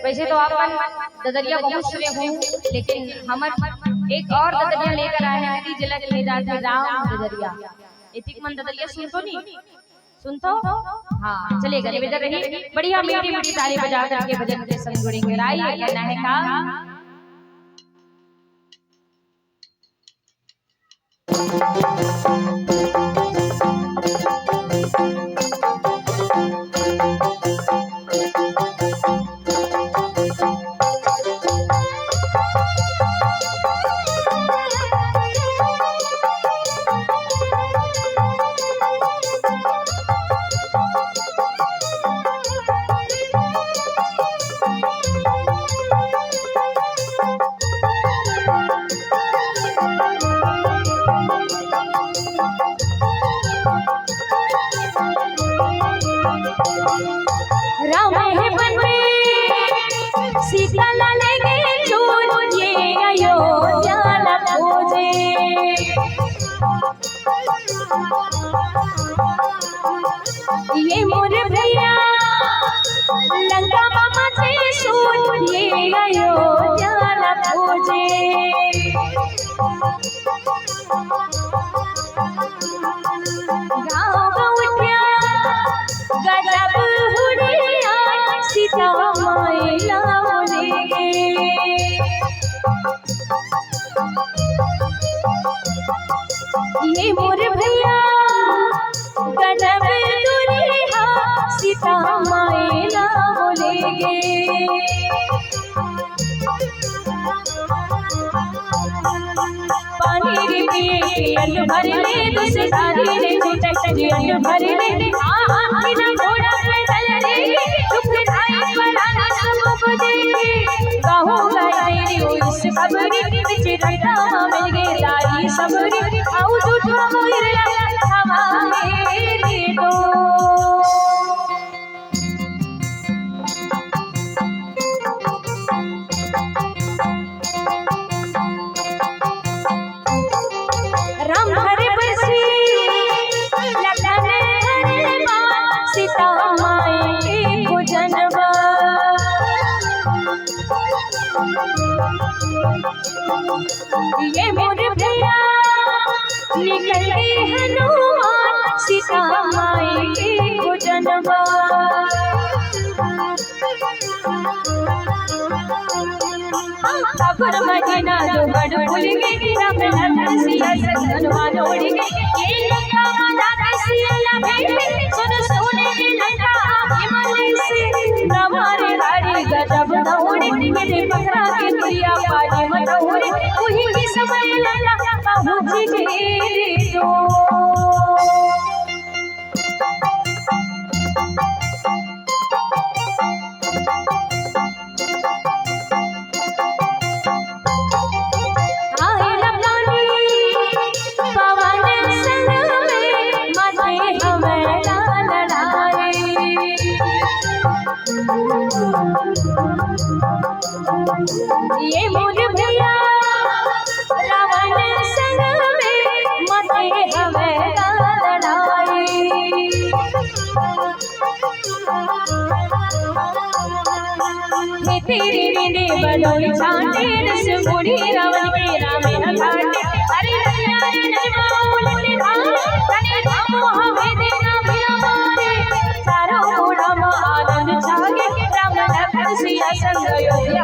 वैसे तो अपन ददरिया बहुत सुने हूँ, लेकिन हम एक और ददरिया लेकर आए हैं नदी जिला के ले जाते राम ददरिया। एतिक मन ददरिया सुनतो नहीं सुनतो? हाँ चलेगा, निवेदन रही बढ़िया मीठी मीठी ताली बजा करके भजन के संग जुड़ेंगे। आइए कहना है का राम है बन में सीता लाले के चोर ये अयोध्या ला खोजे। ये मोर भैया लंका मामा से सोच ये अयोध्या ला खोजे। गाँव उठ्या गजब हुरिया सीता मायला बोलेगे। ये मोर भैया गजब दुरिया सीता मायला बोलेगे। पानी रे पियल भर ले दुसदारी रे टटरियल भर ले बिना घोड़ा पैदल रे दुख आई पराना सब को दे। गाहो गए रे उस खबरी बिच रटा मिल गे दाई सबरी आउ झूठा मोइरा हमारे दो। राम हरे बसी लखन हरे मां सीता माए को जनवा। ये मोर भैया निकल गए हनुमान सीता माए को जनवा। ठाकुर मदीना जो बड़ भूल गए राम लखन सिया संग हनुमान उड़ गए। ये लंका माता सिया ला भेट सुन सोने की लंका हिमालय से हमारे गाड़ी गजब दौड़े। मेरे पकड़ा के दुनिया पानी मत उड़े वही की समय लला पहुंच गए तो। ये मोर भैया रावण संग में मते हमें लड़ाई। तेरी रीने बड़ोई छाटे रस मुड़ी रावण के रामे घाटे। अरे नरमाउल धाम तने धामो हमें देना बिना मारे। सारा ओढ़ा आनंद छागे राम लखन सिया संग अयोध्या।